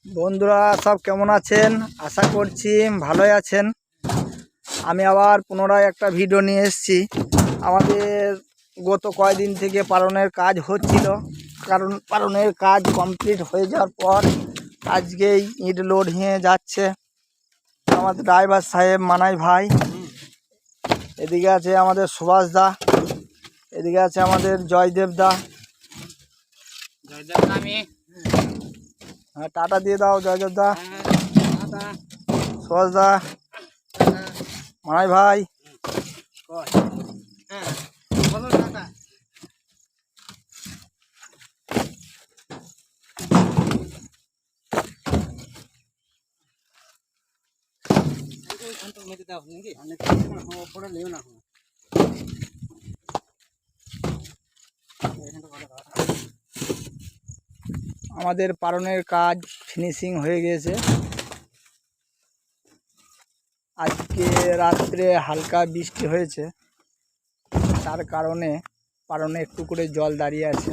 বন্ধুরা সব কেমন আছেন? আশা করছি ভালোই আছেন। আমি আবার পুনরায় একটা ভিডিও নিয়ে এসেছি। আমাদের গত কয়েকদিন থেকে পালনের কাজ হচ্ছিল, কারণ পালনের কাজ কমপ্লিট হয়ে যাওয়ার পর আজকেই ইট লোড হয়ে যাচ্ছে। আমাদের ড্রাইভার সাহেব মানাই ভাই, এদিকে আছে আমাদের সুভাষ দা, এদিকে আছে আমাদের জয়দেব দা। হ্যাঁ, টাটা দিয়ে দাও জয়দেব দা, সুভাষ দা, মানাই ভাই। আমাদের পালনের কাজ ফিনিশিং হয়ে গেছে। আজকে রাত্রে হালকা বৃষ্টি হয়েছে, তার কারণে পালনে একটু করে জল দাঁড়িয়ে আছে।